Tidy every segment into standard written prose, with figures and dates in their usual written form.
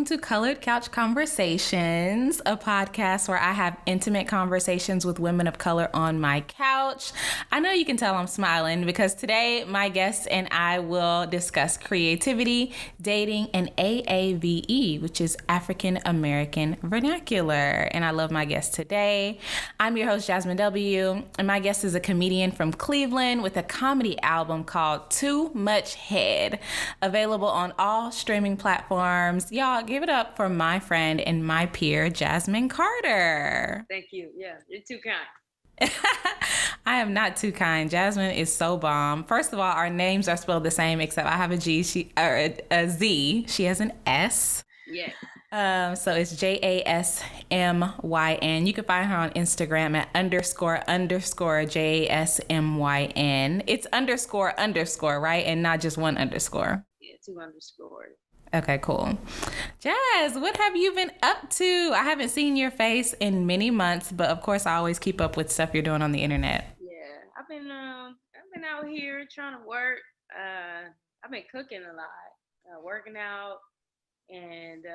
to Colored Couch Conversations, a podcast where I have intimate conversations with women of color on my couch. I know you can tell I'm smiling because today my guest and I will discuss creativity, dating, and AAVE, which is African American Vernacular. And I love my guest today. I'm your host, Jasmyn W., and my guest is a comedian from Cleveland with a comedy album called Too Much Head, available on all streaming platforms. Y'all, give it up for my friend and my peer, Jasmyn Carter. Thank you. Yeah, you're too kind. I am not too kind. Jazmyn is so bomb. First of all, our names are spelled the same, except I have a G, a Z. She has an S. Yeah. So it's Jasmyn. You can find her on Instagram at __Jasmyn. It's __, right? And not just one underscore. Yeah, 2 underscores. Okay, cool. Jazz, what have you been up to? I haven't seen your face in many months, but of course I always keep up with stuff you're doing on the internet. Yeah, I've been out here trying to work. I've been cooking a lot, working out, and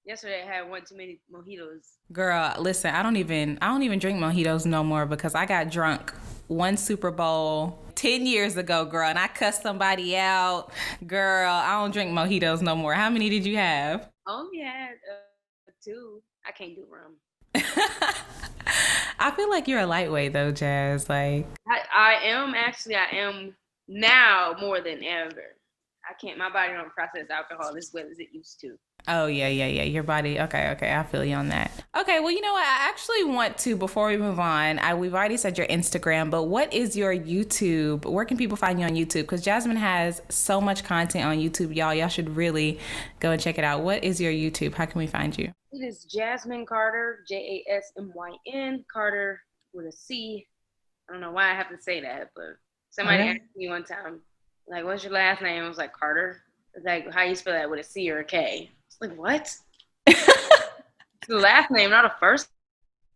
yesterday I had one too many mojitos. Girl, listen, I don't even drink mojitos no more because I got drunk one Super Bowl 10 years ago, girl, and I cussed somebody out. Girl, I don't drink mojitos no more. How many did you have? I only had 2. I can't do rum. I feel like you're a lightweight though, Jazz. Like I am now more than ever. My body don't process alcohol as well as it used to. Oh, yeah. Your body. Okay. I feel you on that. Okay, well, you know what? I actually want to, before we move on, we've already said your Instagram, but what is your YouTube? Where can people find you on YouTube? Because Jazmyn has so much content on YouTube, y'all. Y'all should really go and check it out. What is your YouTube? How can we find you? It is Jasmyn Carter, Jasmyn, Carter with a C. I don't know why I have to say that, but somebody asked me one time, like, what's your last name? I was like, Carter. It's like, how you spell that, with a C or a K? It's like, what? It's the last name, not a first.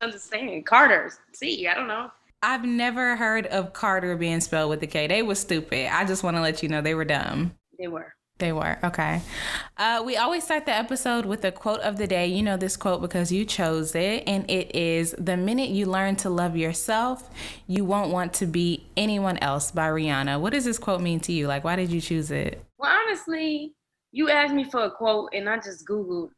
Understand? Carter. C. I don't know. I've never heard of Carter being spelled with a K. They were stupid. I just want to let you know they were dumb. They were. Okay. We always start the episode with a quote of the day. You know this quote because you chose it, and it is, "The minute you learn to love yourself, you won't want to be anyone else," by Rihanna. What does this quote mean to you? Like, why did you choose it? Well, honestly, you asked me for a quote, and I just Googled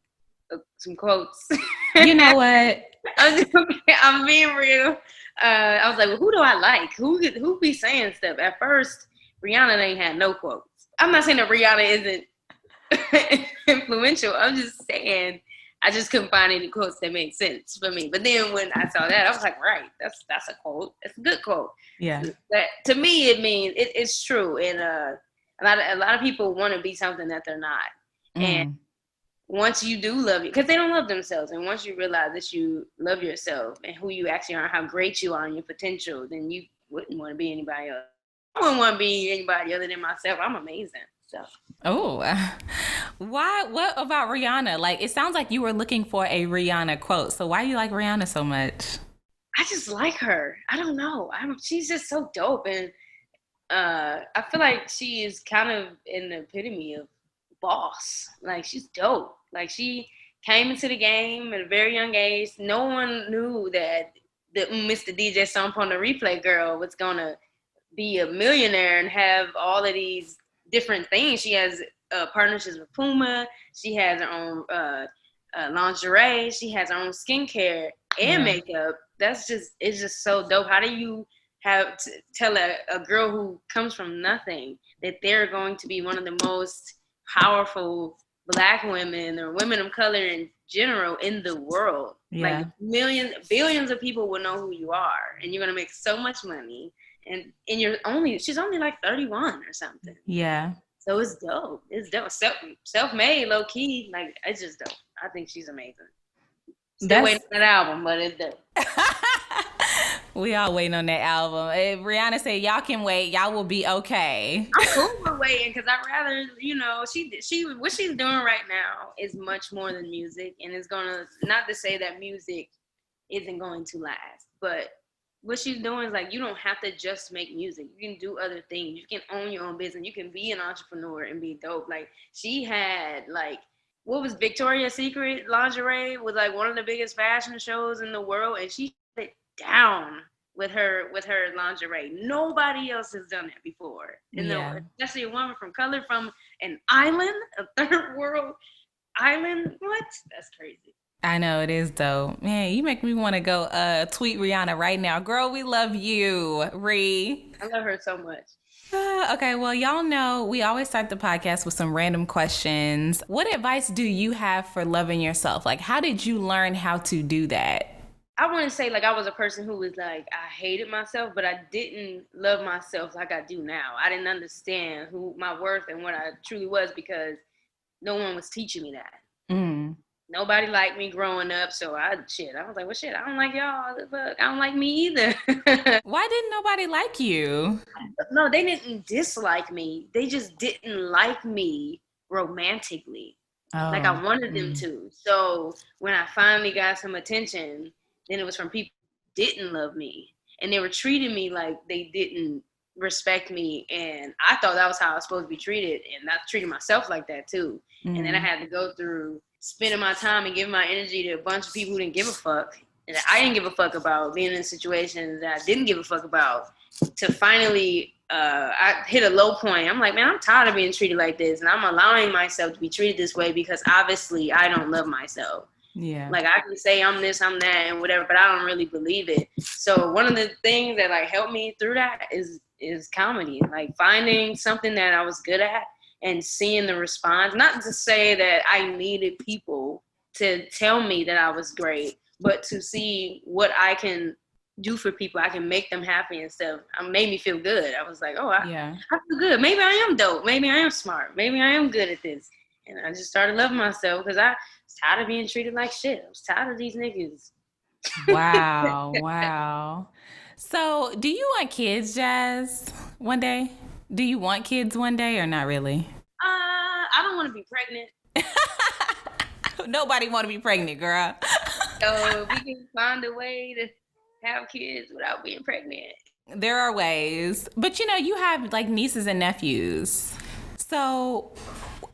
some quotes. You know what? I'm being real. I was like, well, who do I like? Who be saying stuff? At first, Rihanna ain't had no quotes. I'm not saying that Rihanna isn't influential. I'm just saying I just couldn't find any quotes that made sense for me. But then when I saw that, I was like, right, that's a quote. It's a good quote. Yeah. That, to me, it means it's true. And a lot of people want to be something that they're not. And once you do love you, because they don't love themselves, and once you realize that you love yourself and who you actually are, how great you are and your potential, then you wouldn't want to be anybody else. I wouldn't want to be anybody other than myself. I'm amazing. So. Oh, why? What about Rihanna? Like, it sounds like you were looking for a Rihanna quote. So why do you like Rihanna so much? I just like her. I don't know. She's just so dope, and I feel like she is kind of an epitome of boss. Like, she's dope. Like, she came into the game at a very young age. No one knew that the Mr. DJ Stomp on the Replay girl was gonna be a millionaire and have all of these different things. She has partnerships with Puma. She has her own lingerie. She has her own skincare and makeup. It's just so dope. How do you tell a girl who comes from nothing that they're going to be one of the most powerful Black women or women of color in general in the world? Yeah. Like billions of people will know who you are, and you're gonna make so much money. And she's only like 31 or something. Yeah. So it's dope. It's dope. Self-made, low key. Like, it's just dope. I think she's amazing. Still waiting on that album, but it's dope. We all waiting on that album. If Rihanna said, y'all can wait, y'all will be okay. I'm cool with waiting because I'd rather, she what she's doing right now is much more than music. And it's gonna, not to say that music isn't going to last, but what she's doing is like, you don't have to just make music. You can do other things. You can own your own business. You can be an entrepreneur and be dope. Like, she had like what was Victoria's Secret lingerie was like one of the biggest fashion shows in the world, and she shut it down with her lingerie. Nobody else has done that before. Especially a woman from color from an island, a third world island. What? That's crazy. I know, it is dope. Man, you make me want to go tweet Rihanna right now. Girl, we love you, Ree. I love her so much. Okay, well, y'all know we always start the podcast with some random questions. What advice do you have for loving yourself? Like, how did you learn how to do that? I wouldn't say like I was a person who was like, I hated myself, but I didn't love myself like I do now. I didn't understand who my worth and what I truly was because no one was teaching me that. Mm. Nobody liked me growing up, so I was like, well, shit, I don't like y'all. Fuck, I don't like me either. Why didn't nobody like you? No, they didn't dislike me. They just didn't like me romantically. Oh. Like I wanted them to. So when I finally got some attention, then it was from people who didn't love me. And they were treating me like they didn't respect me. And I thought that was how I was supposed to be treated. And I treated myself like that too. And then I had to go through spending my time and giving my energy to a bunch of people who didn't give a fuck. And I didn't give a fuck about being in situations that I didn't give a fuck about. To finally, I hit a low point. I'm like, man, I'm tired of being treated like this. And I'm allowing myself to be treated this way because obviously I don't love myself. Yeah. Like I can say I'm this, I'm that, and whatever, but I don't really believe it. So one of the things that like helped me through that is comedy. Like finding something that I was good at and seeing the response. Not to say that I needed people to tell me that I was great, but to see what I can do for people. I can make them happy and stuff. It made me feel good. I was like, oh, I feel good. Maybe I am dope. Maybe I am smart. Maybe I am good at this. And I just started loving myself because I was tired of being treated like shit. I was tired of these niggas. Wow. Wow. So do you want kids, Jazz, one day? Do you want kids one day or not really? I don't want to be pregnant. Nobody want to be pregnant, girl. So we can find a way to have kids without being pregnant. There are ways. But you have like nieces and nephews. So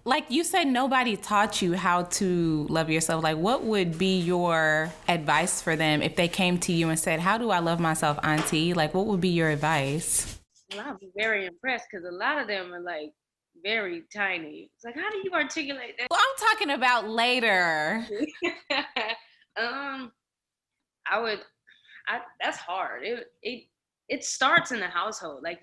like you said, nobody taught you how to love yourself. Like what would be your advice for them if they came to you and said, how do I love myself, auntie? Like what would be your advice? Well, I'd be very impressed because a lot of them are like very tiny. It's like, how do you articulate that? Well, I'm talking about later. That's hard. It starts in the household. Like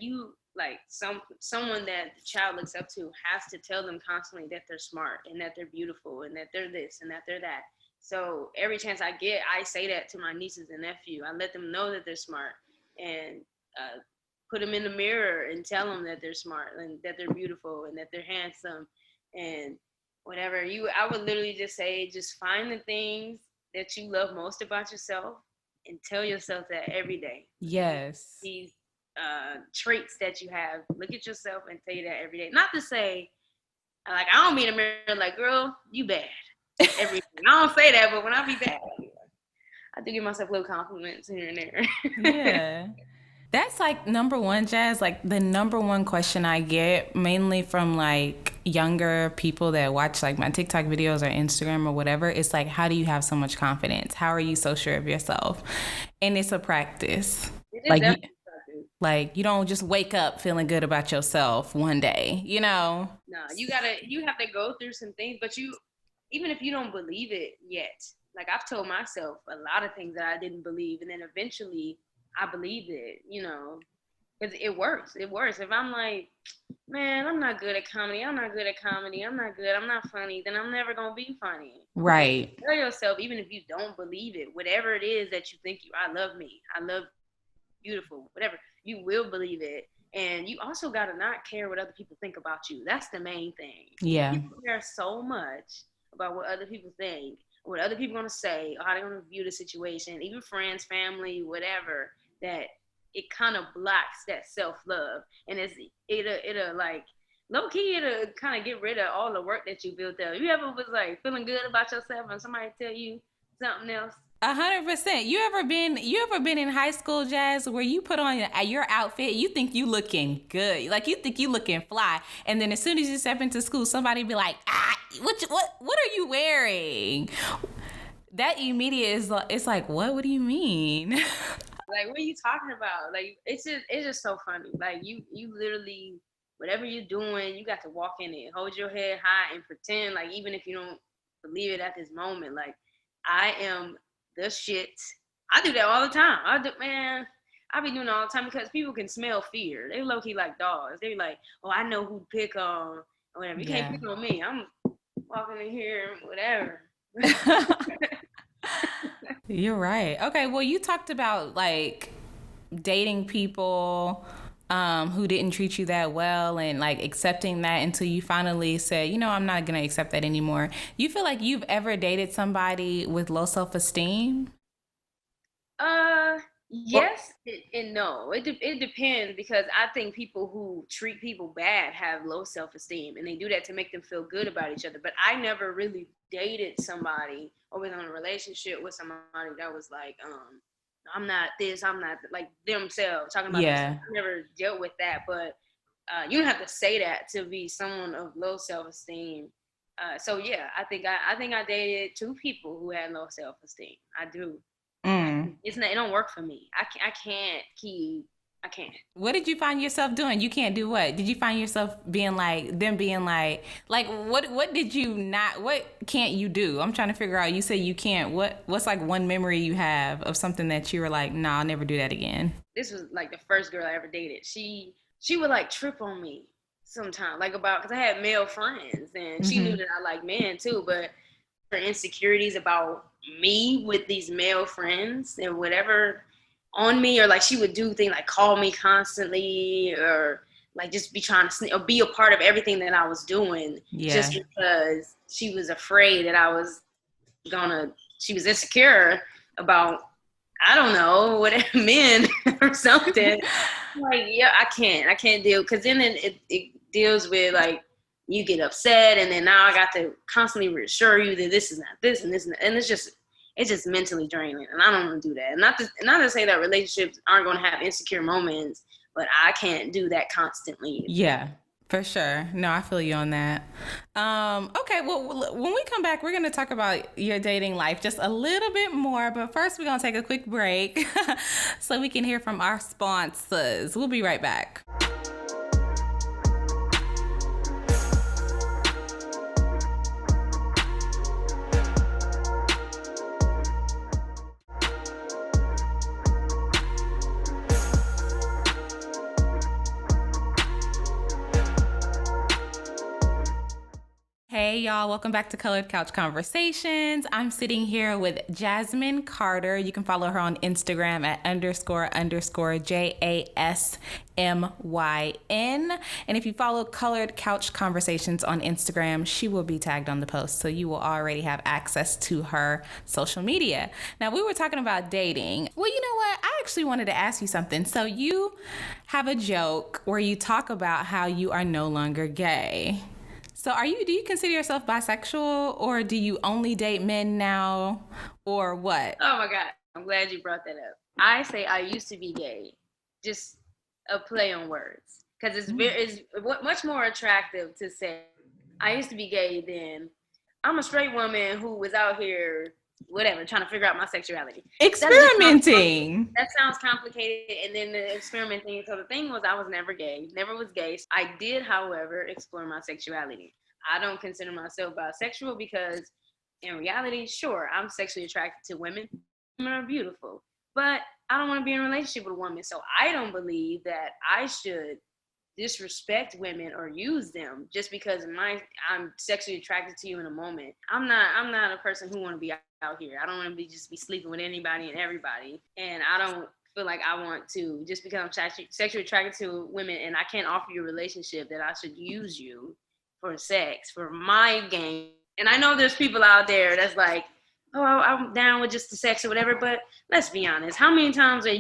someone that the child looks up to has to tell them constantly that they're smart and that they're beautiful and that they're this and that they're that. So every chance I get, I say that to my nieces and nephew. I let them know that they're smart and put them in the mirror and tell them that they're smart and that they're beautiful and that they're handsome and whatever. I would literally just say, just find the things that you love most about yourself and tell yourself that every day. Yes. These traits that you have, look at yourself and tell you that every day. Not to say, like, I don't be in the mirror like, girl, you bad. Everything. I don't say that, but when I be bad, I do give myself little compliments here and there. Yeah. That's like number one, Jazz, like the number one question I get mainly from like younger people that watch like my TikTok videos or Instagram or whatever. It's like, how do you have so much confidence? How are you so sure of yourself? And it's a practice. Like you don't just wake up feeling good about yourself one day, No, you have to go through some things, but even if you don't believe it yet, like I've told myself a lot of things that I didn't believe. And then eventually I believed it, because it works. It works. If I'm like, man, I'm not good at comedy. I'm not good. I'm not funny. Then I'm never going to be funny. Right. Tell yourself, even if you don't believe it, whatever it is that you think I love me. I love beautiful, whatever. You will believe it. And you also got to not care what other people think about you. That's the main thing. Yeah. People care so much about what other people think, what other people are going to say, or how they're going to view the situation, even friends, family, whatever, that it kind of blocks that self-love. And it'll like, low-key, it'll kind of get rid of all the work that you built up. You ever was like feeling good about yourself and somebody tell you something else? 100%. You ever been in high school, Jazz, where you put on your outfit, you think you looking good, like you think you looking fly, and then as soon as you step into school, somebody be like, what are you wearing? That immediate is like, it's like, what do you mean? Like, what are you talking about? Like, it's just so funny. Like, you literally, whatever you're doing, you got to walk in it, hold your head high, and pretend like, even if you don't believe it at this moment, like, I am the shit. I do that all the time. I be doing it all the time because people can smell fear. They low key like dogs. They be like, oh, I know who to pick on or whatever. You can't pick on me. I'm walking in here, whatever. You're right. Okay, well, you talked about like dating people who didn't treat you that well and like accepting that until you finally said, you know, I'm not going to accept that anymore. You feel like you've ever dated somebody with low self-esteem? Yes and no. It depends because I think people who treat people bad have low self-esteem and they do that to make them feel good about each other. But I never really dated somebody or was in a relationship with somebody that was like, I'm not this, I'm not like themselves, talking about themselves. I never dealt with that, but you don't have to say that to be someone of low self-esteem. So yeah, I think I dated two people who had low self-esteem. I do. It don't work for me. I can't. What did you find yourself doing? You can't do what? Did you find yourself being like what did you not, what can't you do? I'm trying to figure out. You say you can't. What's like one memory you have of something that you were like, nah, I'll never do that again? This was like the first girl I ever dated. She would like trip on me sometimes, like about, because I had male friends and she knew that I like men too, but her insecurities about me with these male friends and whatever on me, or like she would do things like call me constantly or like just be trying to or be a part of everything that I was doing, just because she was afraid that she was insecure about, I don't know, whatever, men or something. Like, yeah, I can't deal, because then it deals with like, you get upset and then now I got to constantly reassure you that this is not this and this and that. And it's just mentally draining, and I don't want to do that. Not to say that relationships aren't going to have insecure moments, but I can't do that constantly. Yeah, for sure. No, I feel you on that. Okay, well, when we come back, we're going to talk about your dating life just a little bit more. But first, we're going to take a quick break so we can hear from our sponsors. We'll be right back. Hey y'all, welcome back to Colored Couch Conversations. I'm sitting here with Jasmyn Carter. You can follow her on Instagram at __JASMYN. And if you follow Colored Couch Conversations on Instagram, she will be tagged on the post. So you will already have access to her social media. Now, we were talking about dating. Well, you know what? I actually wanted to ask you something. So you have a joke where you talk about how you are no longer gay. So do you consider yourself bisexual, or do you only date men now, or what? Oh my God, I'm glad you brought that up. I say I used to be gay, just a play on words, because it's much more attractive to say I used to be gay than I'm a straight woman who was out here, whatever, trying to figure out my sexuality. Experimenting. That sounds complicated. And then the experimenting. So the thing was, I was never gay, never was gay. I did, however, explore my sexuality. I don't consider myself bisexual because in reality, sure, I'm sexually attracted to women. Women are beautiful, but I don't want to be in a relationship with a woman. So I don't believe that I should disrespect women or use them just because I'm sexually attracted to you in a moment. I'm not a person who want to be out here. I don't want to just be sleeping with anybody and everybody. And I don't feel like I want to, just because I'm sexually attracted to women and I can't offer you a relationship, that I should use you for sex, for my game. And I know there's people out there that's like, oh, I'm down with just the sex or whatever, but let's be honest. How many times are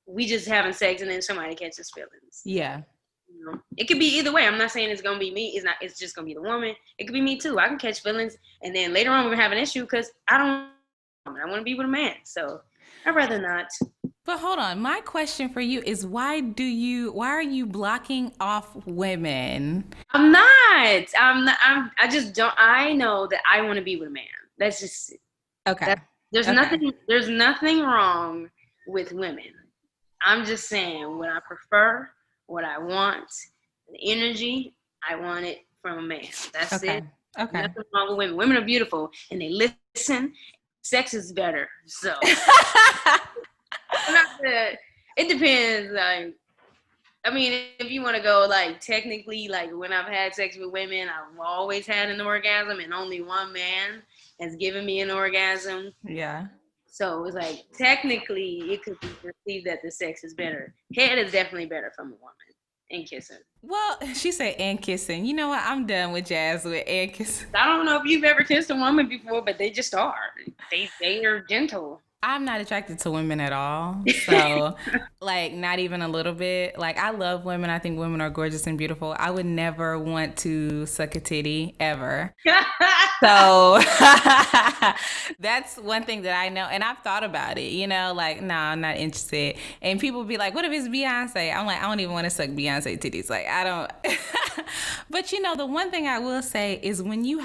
we just having sex and then somebody catches feelings? Yeah. You know, it could be either way. I'm not saying it's gonna be me. It's just gonna be the woman. It could be me too. I can catch feelings, and then later on we're gonna have an issue because I don't woman. I want to be with a man. So I'd rather not. But hold on, my question for you is why are you blocking off women? I'm not. I just don't. I know that I want to be with a man. That's just Okay. There's Okay. There's nothing wrong with women. I'm just saying what I prefer, what I want, the energy. I want it from a man. That's Okay. it. Okay. Nothing wrong with women. Women are beautiful and they listen. Sex is better. So it depends. Like, I mean, if you want to go like technically, like when I've had sex with women, I've always had an orgasm, and only one man has given me an orgasm. Yeah. So it's like technically it could be perceived that the sex is better. Head is definitely better from a woman and kissing. Well, she said and kissing. You know what? I'm done with jazz with and kissing. I don't know if you've ever kissed a woman before, but they just are. They are gentle. I'm not attracted to women at all. So, like, not even a little bit. Like, I love women. I think women are gorgeous and beautiful. I would never want to suck a titty ever. So, that's one thing that I know. And I've thought about it, like, no, I'm not interested. And people be like, what if it's Beyonce? I'm like, I don't even want to suck Beyonce titties. Like, I don't. But, the one thing I will say is when you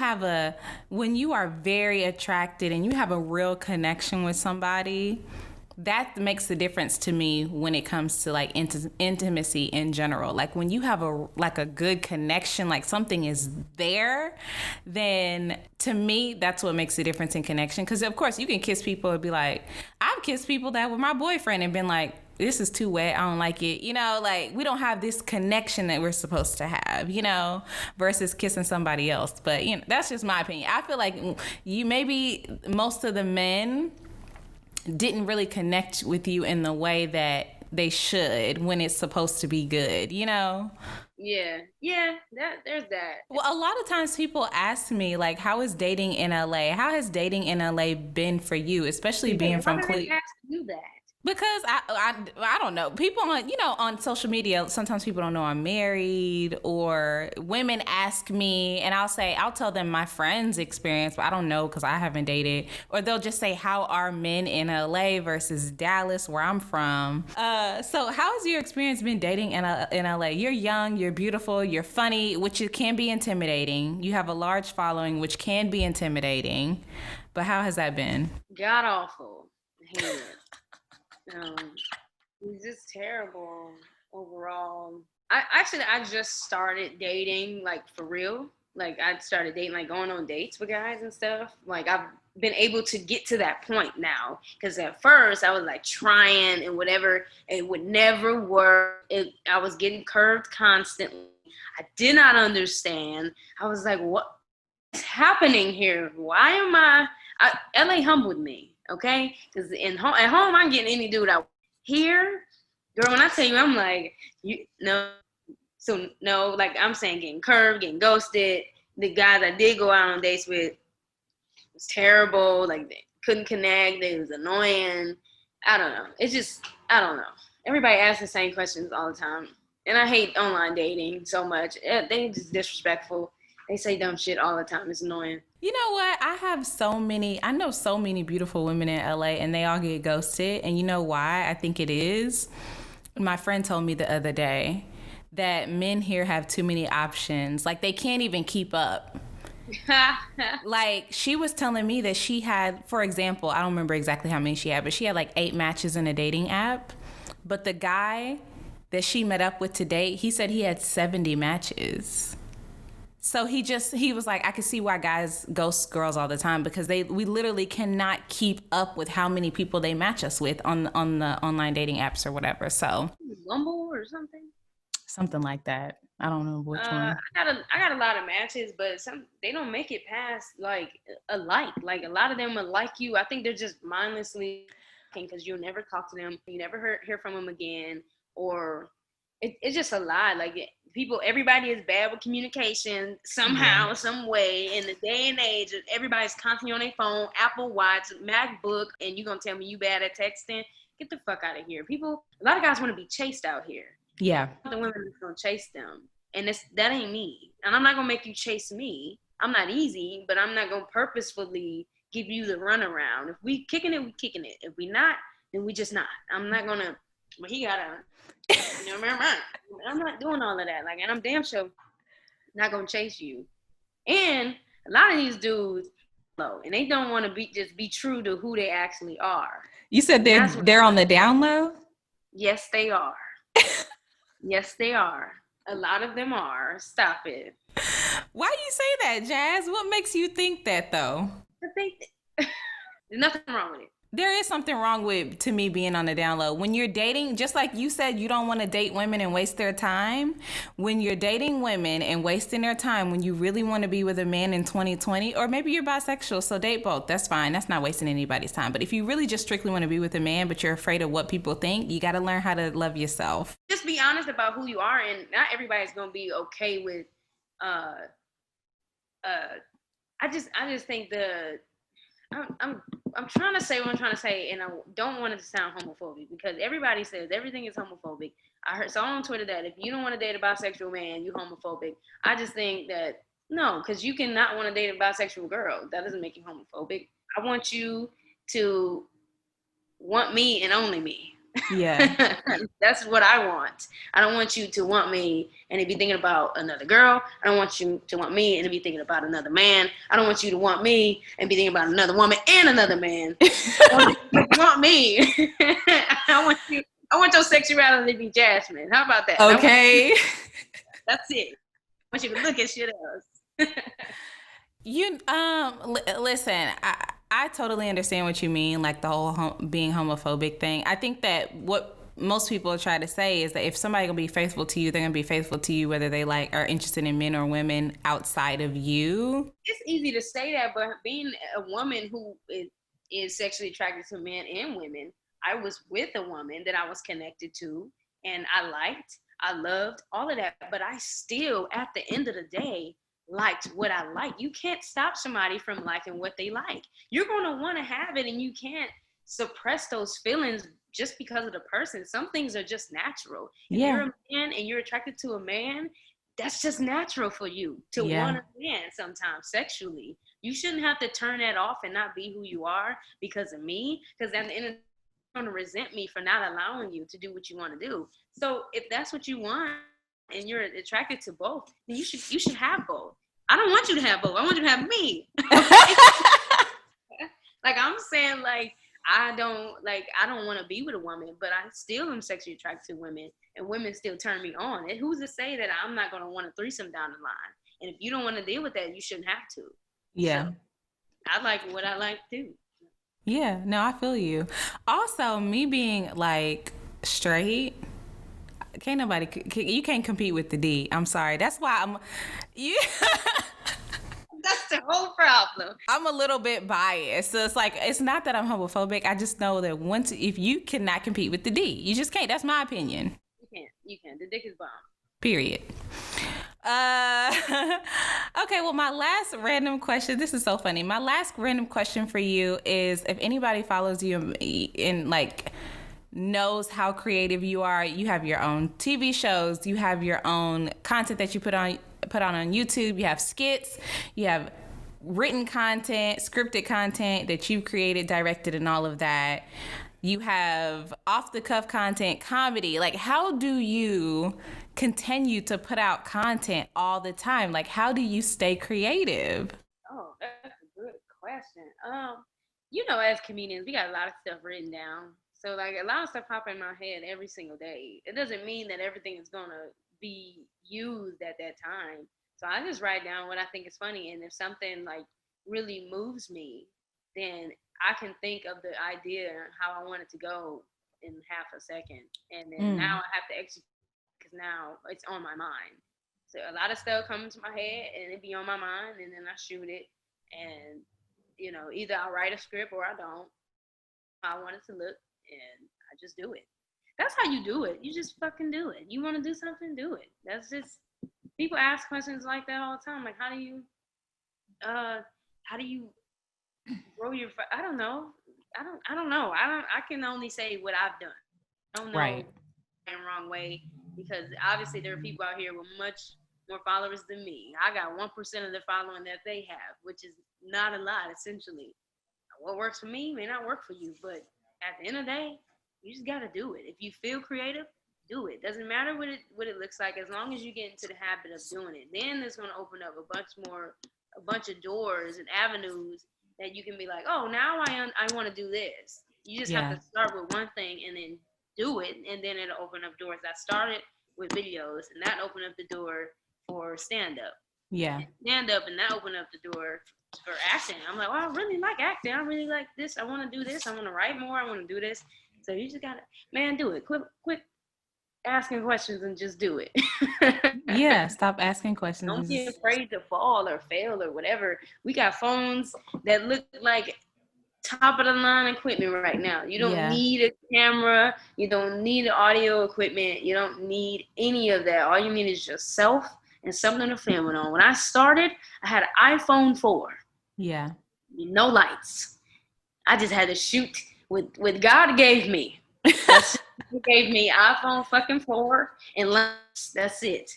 are very attracted and you have a real connection with somebody, that makes a difference to me when it comes to like intimacy in general. Like when you have a good connection, like something is there, then to me that's what makes the difference in connection. Because of course you can kiss people and be like, I've kissed people that were my boyfriend and been like, this is too wet, I don't like it. Like we don't have this connection that we're supposed to have, versus kissing somebody else. But that's just my opinion. I feel like maybe most of the men didn't really connect with you in the way that they should when it's supposed to be good, Yeah, there's that. Well, a lot of times people ask me, like, how is dating in LA? How has dating in LA been for you, especially being from Cleveland? Why do they ask you that? Because I don't know. People on social media, sometimes people don't know I'm married, or women ask me and I'll tell them my friend's experience, but I don't know because I haven't dated. Or they'll just say, how are men in LA versus Dallas, where I'm from? So how has your experience been dating in LA? You're young, you're beautiful, you're funny, which can be intimidating. You have a large following, which can be intimidating. But how has that been? God awful. I hate it. It's just terrible overall. I just started dating, like, for real. Like, I started dating, like, going on dates with guys and stuff. Like, I've been able to get to that point now. Because at first, I was, like, trying and whatever. It would never work. I was getting curved constantly. I did not understand. I was like, what is happening here? Why am LA humbled me. Okay, because at home I'm getting any dude out. Here, girl, when I tell you, I'm like, like I'm saying, getting curved, getting ghosted. The guys I did go out on dates with was terrible. Like they couldn't connect. They was annoying. I don't know. I don't know. Everybody asks the same questions all the time, and I hate online dating so much. They just disrespectful. They say dumb shit all the time. It's annoying. You know what? I know so many beautiful women in LA and they all get ghosted. And you know why I think it is? My friend told me the other day that men here have too many options. Like they can't even keep up. Like she was telling me that she had, for example, I don't remember exactly how many she had, but she had like 8 matches in a dating app. But the guy that she met up with to date, he said he had 70 matches. So he was like, I can see why guys ghost girls all the time because we literally cannot keep up with how many people they match us with on the online dating apps or whatever. So Bumble or something like that. I don't know which one. I got a lot of matches, but they don't make it past like a like. Like a lot of them will like you. I think they're just mindlessly because you'll never talk to them, you never hear from them again, or it's just a lie. Like everybody is bad with communication somehow, some way. In the day and age, everybody's constantly on their phone, Apple Watch, MacBook, and you're gonna tell me you bad at texting? Get the fuck out of here. A lot of guys want to be chased out here. Yeah. The women that's gonna chase them, and that ain't me. And I'm not gonna make you chase me. I'm not easy, but I'm not gonna purposefully give you the runaround. If we kicking it, we kicking it. If we not, then we just not. I'm not gonna. Well, he gotta. I'm not doing all of that. Like, and I'm damn sure not gonna chase you. And a lot of these dudes, low, and they don't want to be true to who they actually are. You said they're on the down low? Yes, they are. Yes, they are. A lot of them are. Stop it. Why do you say that, Jazz? What makes you think that, though? I think there's nothing wrong with it. There is something wrong with, to me, being on the down low. When you're dating, just like you said, you don't want to date women and waste their time. When you're dating women and wasting their time, when you really want to be with a man in 2020, or maybe you're bisexual, so date both. That's fine. That's not wasting anybody's time. But if you really just strictly want to be with a man, but you're afraid of what people think, you got to learn how to love yourself. Just be honest about who you are, and not everybody's going to be okay with, I just think I'm trying to say what I'm trying to say, and I don't want it to sound homophobic, because everybody says everything is homophobic. I saw on Twitter that if you don't want to date a bisexual man, you're homophobic. I just think that no, because you cannot want to date a bisexual girl. That doesn't make you homophobic. I want you to want me and only me. Yeah. That's what I want. I don't want you to want me and to be thinking about another girl. I don't want you to want me and to be thinking about another man. I don't want you to want me and be thinking about another woman and another man. I want me. I want your sexuality to be Jasmine. How about that? Okay. That's it. I want you to look at shit else. Listen, I totally understand what you mean, like the whole being homophobic thing. I think that what most people try to say is that if somebody gonna be faithful to you, they're gonna be faithful to you whether they are interested in men or women outside of you. It's easy to say that, but being a woman who is sexually attracted to men and women, I was with a woman that I was connected to, and I liked, I loved, all of that, but I still, at the end of the day, liked what I like. You can't stop somebody from liking what they like. You're going to want to have it, and you can't suppress those feelings just because of the person. Some things are just natural. If you're a man and you're attracted to a man, that's just natural for you to want a man sometimes sexually. You shouldn't have to turn that off and not be who you are because of me, because at the end of the day, you're going to resent me for not allowing you to do what you want to do. So if that's what you want, and you're attracted to both, then you should have both. I don't want you to have both. I want you to have me. Like, I'm saying, like, I don't want to be with a woman, but I still am sexually attracted to women, and women still turn me on. And who's to say that I'm not going to want a threesome down the line? And if you don't want to deal with that, you shouldn't have to. Yeah. So, I like what I like too. Yeah, no, I feel you. Also, me being like straight, can't nobody, you can't compete with the D. I'm sorry. That's why That's the whole problem. I'm a little bit biased. So it's like, it's not that I'm homophobic. I just know that if you cannot compete with the D, you just can't. That's my opinion. You can't. The dick is bomb. Period. Okay, well, my last random question, this is so funny. My last random question for you is, if anybody follows you in like knows how creative you are, you have your own TV shows, you have your own content that you put on YouTube, you have skits, you have written content, scripted content that you've created, directed, and all of that. You have off-the-cuff content, comedy. Like, how do you continue to put out content all the time? Like, how do you stay creative? Oh, that's a good question. As comedians, we got a lot of stuff written down. So, like, a lot of stuff pop in my head every single day. It doesn't mean that everything is going to be used at that time. So I just write down what I think is funny. And if something, like, really moves me, then I can think of the idea how I want it to go in half a second. And then now I have to execute because now it's on my mind. So a lot of stuff comes to my head and it be on my mind, and then I shoot it. And, either I write a script or I don't. I want it to look, and I just do it. That's how you do it. You just fucking do it. You want to do something, do it. That's just, people ask questions like that all the time. Like, how do you grow your, I don't know. I can only say what I've done. I don't know right. in the wrong way, because obviously there are people out here with much more followers than me. I got 1% of the following that they have, which is not a lot, essentially. What works for me may not work for you, but at the end of the day, you just gotta do it. If you feel creative, do it. Doesn't matter what it looks like, as long as you get into the habit of doing it. Then it's gonna open up a bunch of doors and avenues that you can be like, oh, now I want to do this. You just have to start with one thing and then do it, and then it'll open up doors. I started with videos, and that opened up the door for stand up. Yeah. Stand up, and that opened up the door for acting. I'm like, well, I really like acting. I really like this. I want to do this. I want to write more. I want to do this. So you just gotta, man, do it. Quit asking questions and just do it. Yeah, stop asking questions. Don't be afraid to fall or fail or whatever. We got phones that look like top of the line equipment right now. You don't need a camera. You don't need audio equipment. You don't need any of that. All you need is yourself and something to film it on. When I started, I had an iPhone 4. Yeah. No lights. I just had to shoot with God gave me. He gave me iPhone fucking 4 and lights. That's it.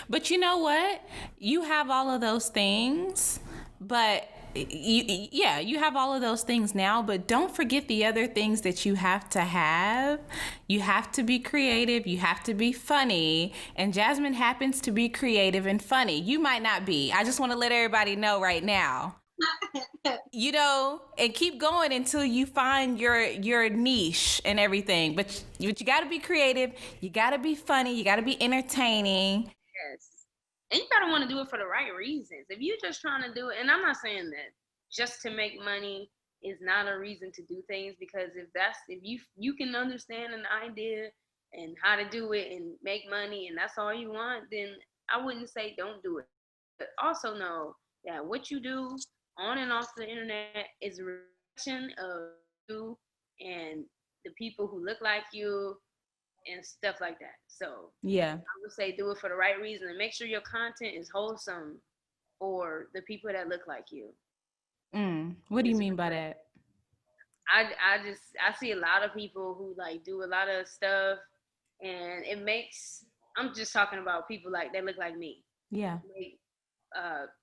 But you know what? You have all of those things, but you have all of those things now, but don't forget the other things that you have to have. You have to be creative. You have to be funny. And Jazmyn happens to be creative and funny. You might not be. I just want to let everybody know right now. You know, and keep going until you find your niche and everything. But you got to be creative. You got to be funny. You got to be entertaining. Yes. And you got to want to do it for the right reasons. If you're just trying to do it, and I'm not saying that just to make money is not a reason to do things, because if you can understand an idea and how to do it and make money and that's all you want, then I wouldn't say don't do it. But also know that what you do on and off the internet is a reflection of you and the people who look like you and stuff like that. So yeah, I would say do it for the right reason and make sure your content is wholesome for the people that look like you. What do you mean by that? I see a lot of people who like do a lot of stuff, and I'm just talking about people like that look like me. Yeah.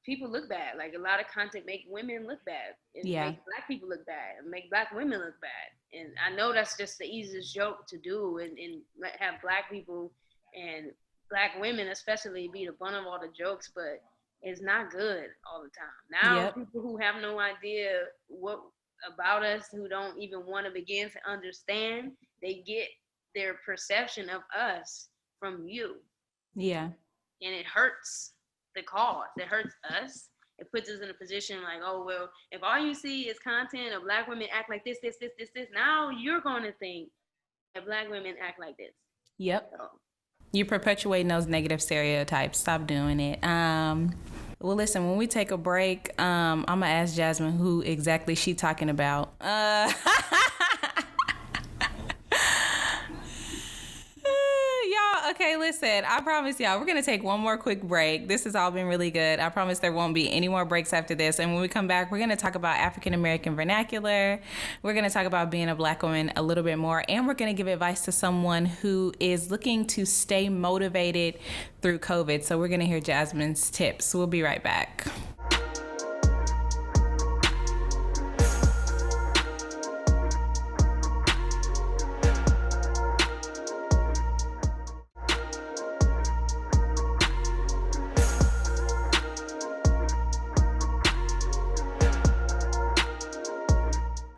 People look bad. Like a lot of content make women look bad. It make black people look bad. It make black women look bad. And I know that's just the easiest joke to do and have black people and black women especially be the butt of all the jokes, but it's not good all the time. Now people who have no idea what about us, who don't even want to begin to understand, they get their perception of us from you. Yeah. And it hurts the cause. It hurts us. It puts us in a position like, oh, well, if all you see is content of black women act like this, now you're going to think that black women act like this. Yep. So. You're perpetuating those negative stereotypes. Stop doing it. Well, listen, when we take a break, I'm going to ask Jazmyn who exactly she talking about. Okay, listen, I promise y'all, we're going to take one more quick break. This has all been really good. I promise there won't be any more breaks after this. And when we come back, we're going to talk about African American vernacular. We're going to talk about being a black woman a little bit more. And we're going to give advice to someone who is looking to stay motivated through COVID. So we're going to hear Jazmyn's tips. We'll be right back.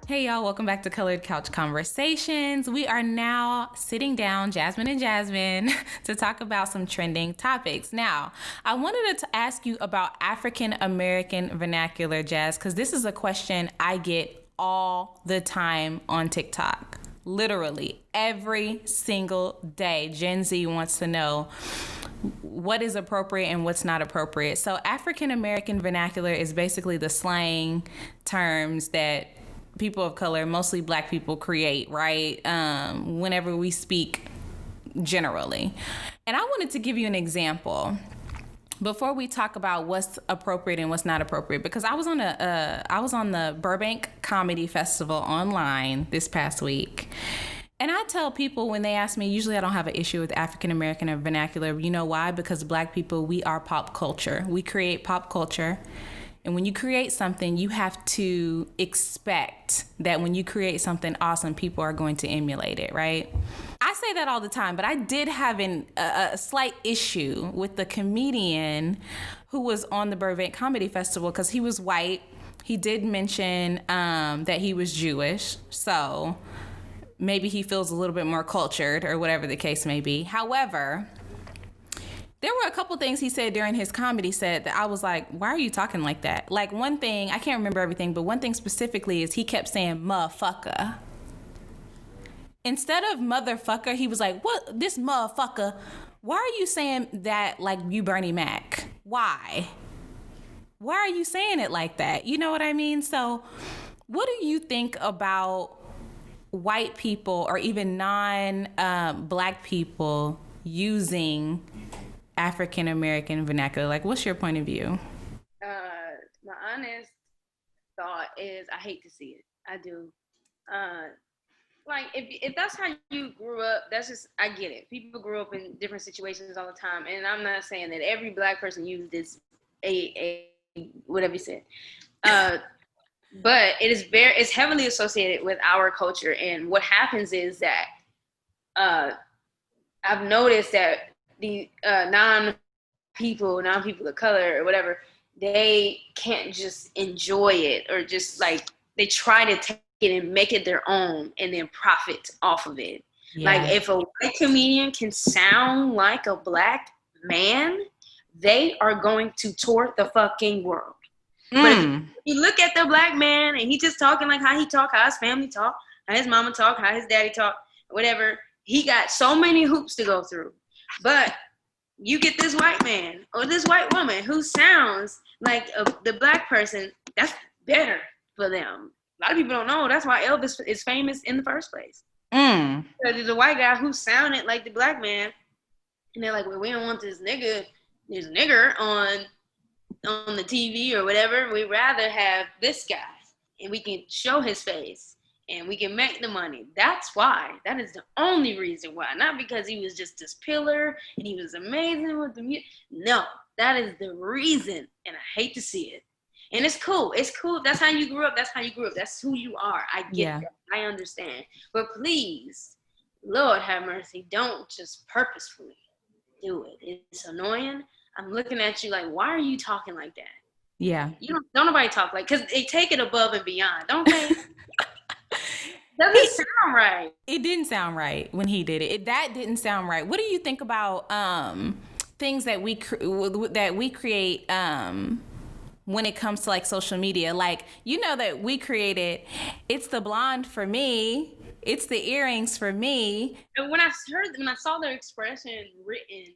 Hey y'all, welcome back to Colored Couch Conversations. We are now sitting down, Jazmyn and Jazmyn, to talk about some trending topics. Now, I wanted to ask you about African American vernacular, Jazz, because this is a question I get all the time on TikTok. Literally every single day, Gen Z wants to know what is appropriate and what's not appropriate. So African American vernacular is basically the slang terms that people of color, mostly black people, create, right? Whenever we speak generally. And I wanted to give you an example before we talk about what's appropriate and what's not appropriate, because I was on the Burbank Comedy Festival online this past week. And I tell people when they ask me, usually I don't have an issue with African American vernacular. You know why? Because black people, we are pop culture. We create pop culture. And when you create something, you have to expect that when you create something awesome, people are going to emulate it, right? I say that all the time, but I did have a slight issue with the comedian who was on the Burbank Comedy Festival because he was white. He did mention that he was Jewish, so maybe he feels a little bit more cultured or whatever the case may be. However, there were a couple things he said during his comedy set that I was like, why are you talking like that? Like one thing, I can't remember everything, but one thing specifically is he kept saying motherfucker. Instead of motherfucker, he was like, what, this motherfucker? Why are you saying that like you Bernie Mac? Why? Why are you saying it like that? You know what I mean? So what do you think about white people or even non-black people using African American vernacular? Like, what's your point of view? My honest thought is I hate to see it. I do. Like, if that's how you grew up, that's just, I get it. People grew up in different situations all the time. And I'm not saying that every black person used this, whatever you said. But it's heavily associated with our culture. And what happens is that I've noticed that the non-people of color or whatever, they can't just enjoy it or just like, they try to take it and make it their own and then profit off of it. Yeah. Like if a white comedian can sound like a black man, they are going to tour the fucking world. But if you look at the black man and he just talking like how he talk, how his family talk, how his mama talk, how his daddy talk, whatever, he got so many hoops to go through. But you get this white man or this white woman who sounds like the black person, that's better for them. A lot of people don't know. That's why Elvis is famous in the first place. Because there's a white guy who sounded like the black man. And they're like, well, we don't want this nigger on the TV or whatever. We'd rather have this guy. And we can show his face. And we can make the money. That's why. That is the only reason why. Not because he was just this pillar and he was amazing with the music. No, that is the reason. And I hate to see it. And it's cool. It's cool. That's how you grew up. That's how you grew up. That's who you are. I get that. I understand. But please, Lord have mercy, don't just purposefully do it. It's annoying. I'm looking at you like, why are you talking like that? Yeah. Don't nobody talk like, because they take it above and beyond, don't they? Doesn't sound right. It didn't sound right when he did it. That didn't sound right. What do you think about things that we create when it comes to like social media? Like, you know that we created, it's the blonde for me, it's the earrings for me. And when I saw their expression written,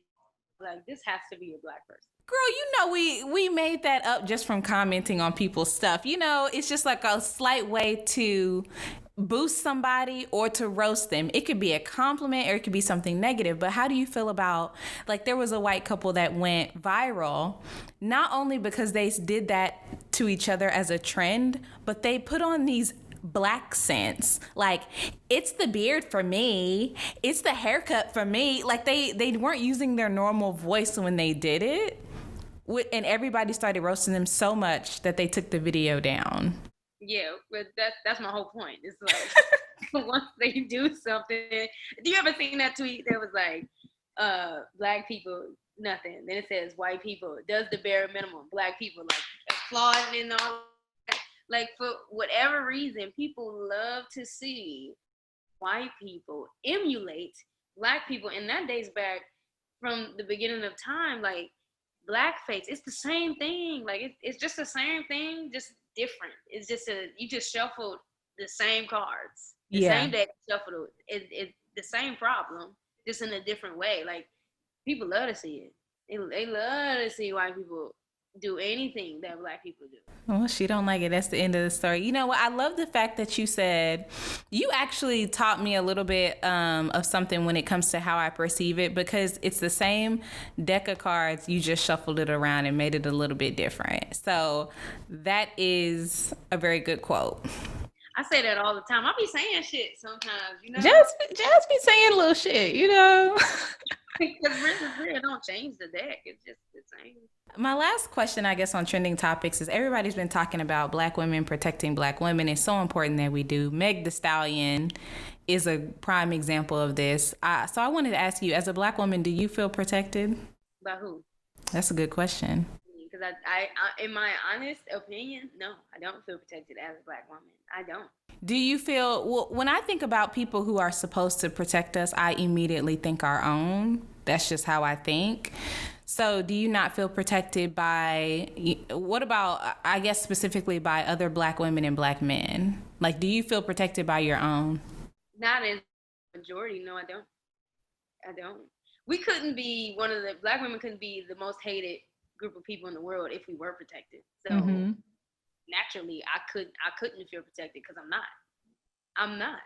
like, this has to be a black person. Girl, you know we made that up just from commenting on people's stuff. You know, it's just like a slight way to boost somebody or to roast them. It could be a compliment or it could be something negative. But how do you feel about, like, there was a white couple that went viral, not only because they did that to each other as a trend, but they put on these black scents. Like, it's the beard for me, it's the haircut for me. Like, they weren't using their normal voice when they did it. And everybody started roasting them so much that they took the video down. Yeah, but that's my whole point. It's like, once they do something, do you ever seen that tweet that was like, black people, nothing. Then it says white people, does the bare minimum. Black people, like, applauding and all that. Like, for whatever reason, people love to see white people emulate black people. And that dates back from the beginning of time. Like, blackface, it's the same thing. Like, it's just the same thing, just different. It's just you just shuffled the same cards. The same day shuffled it. The same problem, just in a different way. Like, people love to see it. They love to see white people do anything that black people do. Well, she don't like it. That's the end of the story. You know what? I love the fact that you said, you actually taught me a little bit of something when it comes to how I perceive it, because it's the same deck of cards. You just shuffled it around and made it a little bit different. So that is a very good quote. I say that all the time. I be saying shit sometimes, you know? Just be saying little shit, you know? Because real don't change the deck. It's just the same. My last question, I guess, on trending topics is everybody's been talking about Black women protecting Black women. It's so important that we do. Meg Thee Stallion is a prime example of this. So I wanted to ask you, as a Black woman, do you feel protected? By who? That's a good question. Because I, in my honest opinion, no, I don't feel protected as a Black woman. I don't. Do you feel, well, when I think about people who are supposed to protect us, I immediately think our own. That's just how I think. So do you not feel protected by, what about, I guess specifically by other Black women and Black men? Like, do you feel protected by your own? Not as a majority, no, I don't. I don't. We couldn't be Black women couldn't be the most hated group of people in the world if we were protected. So naturally, I couldn't feel protected because I'm not.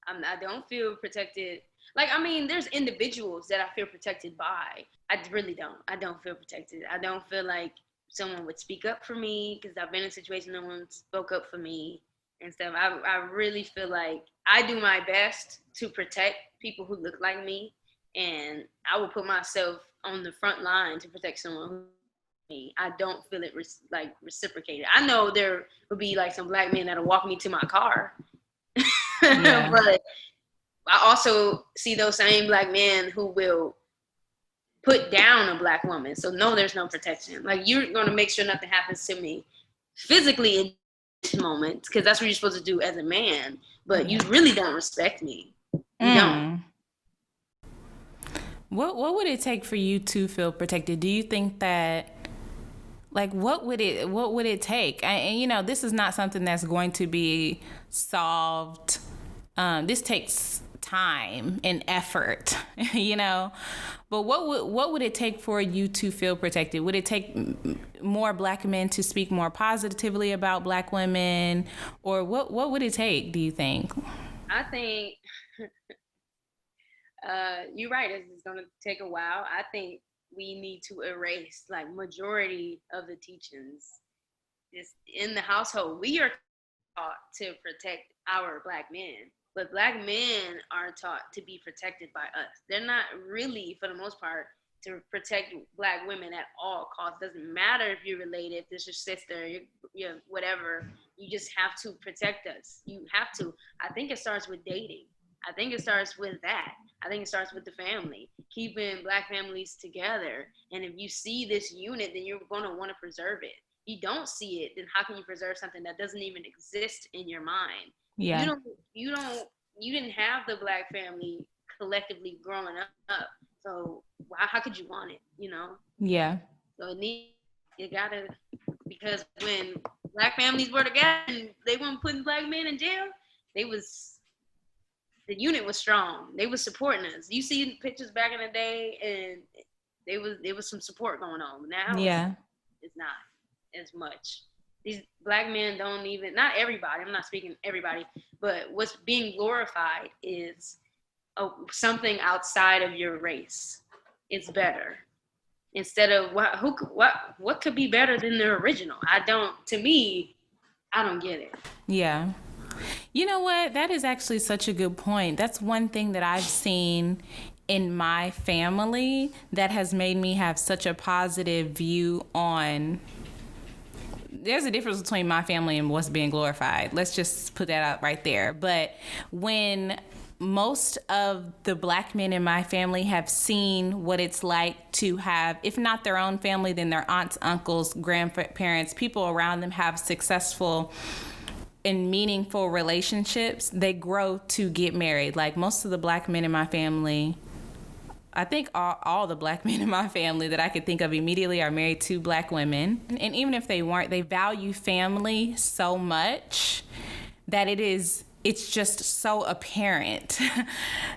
I don't feel protected. Like, I mean, there's individuals that I feel protected by. I really don't. I don't feel protected. I don't feel like someone would speak up for me because I've been in situations no one spoke up for me and stuff. I really feel like I do my best to protect people who look like me, and I will put myself on the front line to protect someone who me. I don't feel it reciprocated. I know there would be like some Black men that'll walk me to my car. Yeah. But I also see those same Black men who will put down a Black woman. So no, there's no protection. Like, you're going to make sure nothing happens to me physically in this moment, because that's what you're supposed to do as a man. But you really don't respect me. You don't. What would it take for you to feel protected? Do you think that, like, what would it take? And you know, this is not something that's going to be solved. This takes time and effort, you know. But what would it take for you to feel protected? Would it take more Black men to speak more positively about Black women, or what would it take? Do you think? I think you're right. It's going to take a while. I think we need to erase like majority of the teachings. Just in the household, we are taught to protect our Black men, but Black men are taught to be protected by us. They're not really, for the most part, to protect Black women at all costs. Doesn't matter if you're related, if this is your sister, you're whatever. You just have to protect us. You have to. I think it starts with dating. I think it starts with that. I think it starts with the family, keeping Black families together. And if you see this unit, then you're going to want to preserve it. If you don't see it, then how can you preserve something that doesn't even exist in your mind? Yeah. You didn't have the Black family collectively growing up. So how could you want it, you know? Yeah. So because when Black families were together and they weren't putting Black men in jail, the unit was strong. They was supporting us. You see pictures back in the day, and there was some support going on. Now, it's not as much. These Black men don't even, not everybody, I'm not speaking everybody, but what's being glorified is something outside of your race. It's better. Instead of what could be better than the original? To me, I don't get it. Yeah. You know what? That is actually such a good point. That's one thing that I've seen in my family that has made me have such a positive view on. There's a difference between my family and what's being glorified. Let's just put that out right there. But when most of the Black men in my family have seen what it's like to have, if not their own family, then their aunts, uncles, grandparents, people around them have successful and meaningful relationships, they grow to get married. Like, most of the Black men in my family, I think all the Black men in my family that I could think of immediately are married to Black women. And even if they weren't, they value family so much that it's just so apparent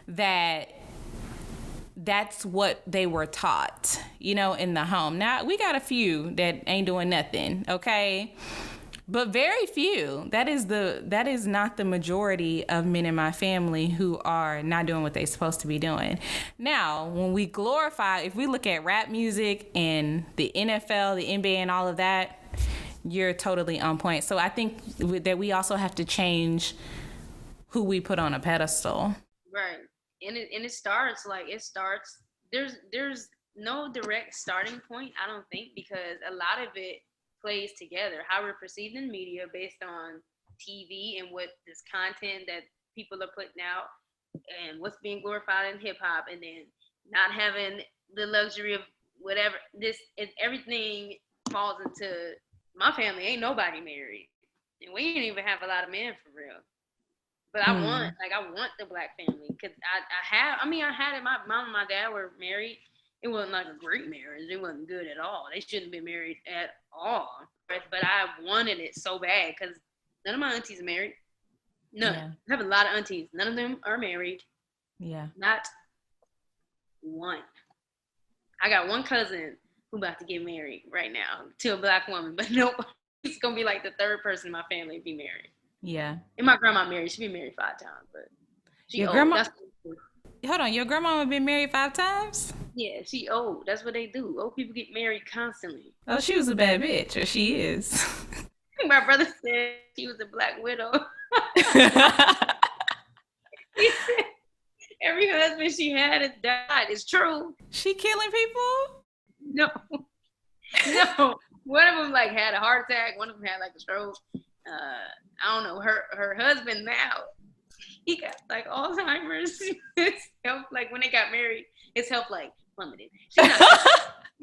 that that's what they were taught, you know, in the home. Now, we got a few that ain't doing nothing, okay? But very few. That is not the majority of men in my family who are not doing what they're supposed to be doing. Now, when we glorify, if we look at rap music and the NFL, the NBA, and all of that, you're totally on point. So I think that we also have to change who we put on a pedestal. Right. And it starts there's no direct starting point, I don't think, because a lot of it plays together. How we're perceived in media based on TV and what this content that people are putting out and what's being glorified in hip hop, and then not having the luxury of whatever this is. Everything falls into my family. Ain't nobody married, and we didn't even have a lot of men for real. But I want the black family because I had it. My mom and my dad were married. It wasn't like a great marriage. It wasn't good at all. They shouldn't have been married at all. But I wanted it so bad because none of my aunties are married. None. Yeah. I have a lot of aunties. None of them are married. Yeah. Not one. I got one cousin who about to get married right now to a black woman, but nope. It's gonna be like the third person in my family to be married. Yeah. And my grandma married. She been married 5 times, but she your old. Grandma. Hold on, your grandma been married 5 times? Yeah, she old. That's what they do. Old people get married constantly. Oh, she was a bad bitch, or she is. My brother said she was a black widow. He said every husband she had has died. It's true. She killing people? No. One of them like had a heart attack. One of them had like a stroke. I don't know. Her husband now, he got like Alzheimer's. Health, like when they got married, his health like plummeted. She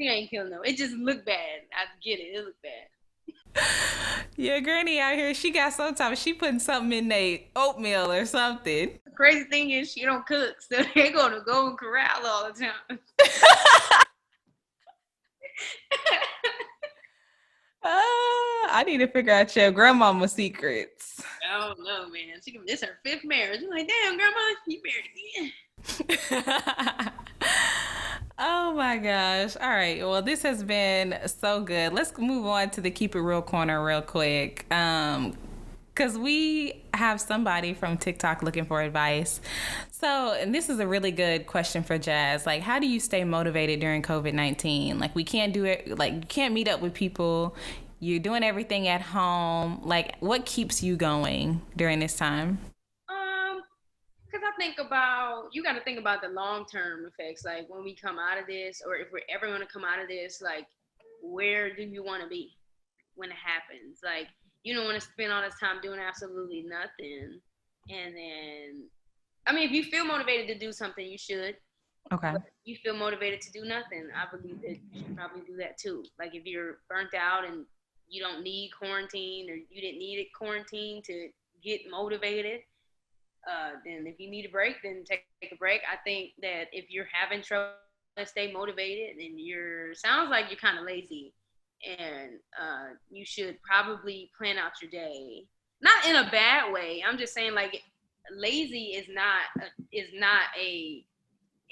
ain't killing no. It just looked bad. I get it. It looked bad. Your granny out here, she got sometimes she putting something in their oatmeal or something. The crazy thing is she don't cook, so they're gonna go and corral all the time. I need to figure out your grandmama's secrets. I don't know, man. This is her 5th marriage. I'm like, damn, grandma, you married again. Oh my gosh. All right. Well, this has been so good. Let's move on to the Keep It Real corner real quick. Because we have somebody from TikTok looking for advice. So, and this is a really good question for Jazz. Like, how do you stay motivated during COVID-19? Like, we can't do it. Like, you can't meet up with people. You're doing everything at home. Like, what keeps you going during this time? Because you got to think about the long-term effects. Like, when we come out of this, or if we're ever going to come out of this, like, where do you want to be when it happens? Like, you don't want to spend all this time doing absolutely nothing. And then, I mean, if you feel motivated to do something, you should. Okay. But if you feel motivated to do nothing, I believe that you should probably do that too. Like, if you're burnt out and you don't need quarantine, or you didn't need a quarantine to get motivated, then if you need a break, then take a break. I think that if you're having trouble to stay motivated, then sounds like you're kind of lazy. And you should probably plan out your day, not in a bad way. I'm just saying, like, lazy is not a,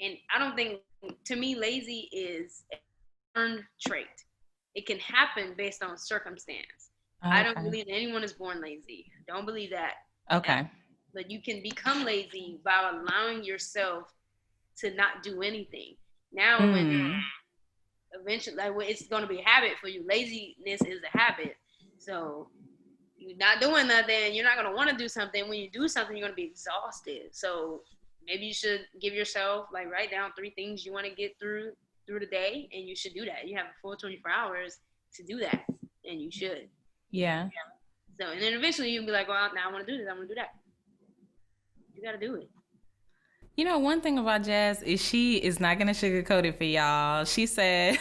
and I don't think, to me, lazy is an earned trait. It can happen based on circumstance. Okay. I don't believe anyone is born lazy. Don't believe that. Okay. But you can become lazy by allowing yourself to not do anything. Now, when eventually, like, it's going to be a habit for you. Laziness is a habit. So you're not doing nothing. You're not going to want to do something. When you do something, you're going to be exhausted. So maybe you should give yourself, like, write down 3 things you want to get through the day, and you should do that. You have a full 24 hours to do that, and you should. Yeah. So, and then eventually you'll be like, well, now I want to do this. I want to do that. You got to do it. You know, one thing about Jazz is she is not going to sugarcoat it for y'all. She said,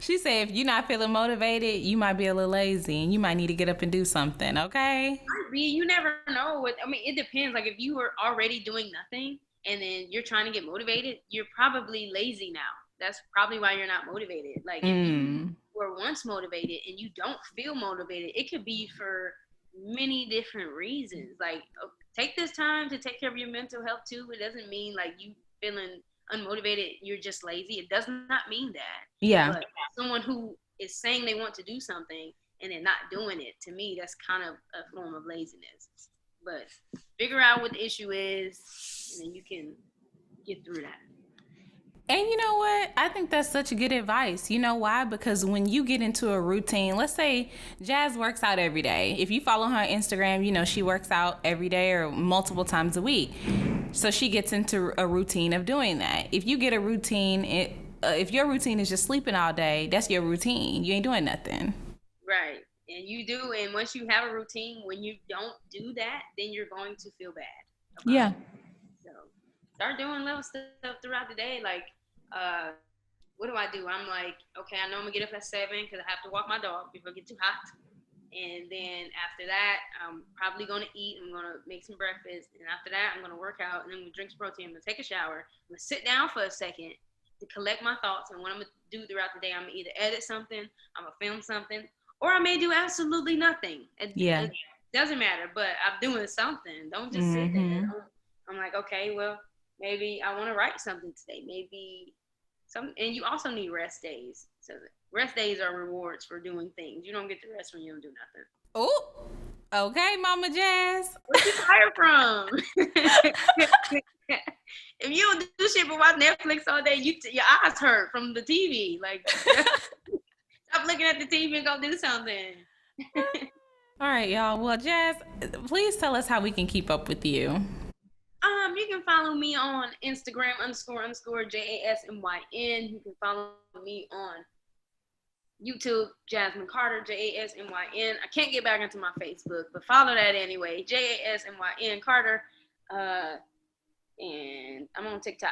if you're not feeling motivated, you might be a little lazy and you might need to get up and do something, okay? You never know. It depends. Like, if you were already doing nothing and then you're trying to get motivated, you're probably lazy now. That's probably why you're not motivated. Like, if you were once motivated and you don't feel motivated, it could be for many different reasons. Like, take this time to take care of your mental health too. It doesn't mean like you feeling unmotivated, you're just lazy. It does not mean that. Yeah. But someone who is saying they want to do something and they're not doing it, to me, that's kind of a form of laziness. But figure out what the issue is, and then you can get through that. And you know what? I think that's such good advice. You know why? Because when you get into a routine, let's say Jazz works out every day. If you follow her on Instagram, you know she works out every day or multiple times a week. So she gets into a routine of doing that. If you get a routine, if your routine is just sleeping all day, that's your routine. You ain't doing nothing. Right. And you do. And once you have a routine, when you don't do that, then you're going to feel bad about it. So start doing little stuff throughout the day. Like, what do? I'm like, okay, I know I'm gonna get up at 7 because I have to walk my dog before it gets too hot. And then after that, I'm probably gonna eat. I'm gonna make some breakfast. And after that, I'm gonna work out. And then I'm gonna drink some protein. I'm gonna take a shower. I'm gonna sit down for a second to collect my thoughts. And what I'm gonna do throughout the day, I'm gonna either edit something, I'm gonna film something, or I may do absolutely nothing. It doesn't matter, but I'm doing something. Don't just sit there. I'm like, okay, well, maybe I want to write something today. Maybe and you also need rest days. So rest days are rewards for doing things. You don't get to rest when you don't do nothing. Oh, okay, Mama Jazz. Where'd you fire from? If you don't do shit but watch Netflix all day, your eyes hurt from the TV. Like, stop looking at the TV and go do something. All right, y'all. Well, Jazz, please tell us how we can keep up with you. You can follow me on Instagram __JASMYN. You can follow me on YouTube, Jasmyn Carter, JASMYN. I can't get back into my Facebook, but follow that anyway, JASMYN Carter. And I'm on TikTok,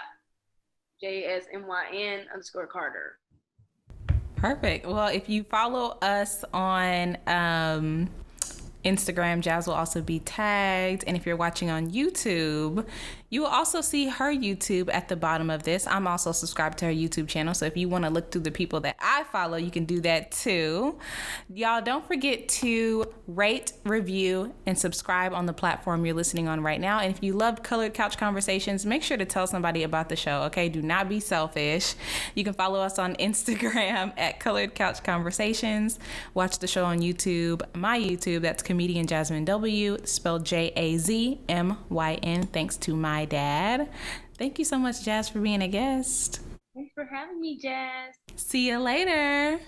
JASMYN_Carter. Perfect. Well, if you follow us on Instagram, Jazz will also be tagged. And if you're watching on YouTube, you will also see her YouTube at the bottom of this. I'm also subscribed to her YouTube channel. So if you want to look through the people that I follow, you can do that too. Y'all don't forget to rate, review, and subscribe on the platform you're listening on right now. And if you love Colored Couch Conversations, make sure to tell somebody about the show, okay? Do not be selfish. You can follow us on Instagram at Colored Couch Conversations. Watch the show on YouTube, my YouTube, that's comedian Jasmyn W, spelled JAZMYN, thanks to my dad. Thank you so much, Jazz, for being a guest. Thanks for having me, Jazz. See you later.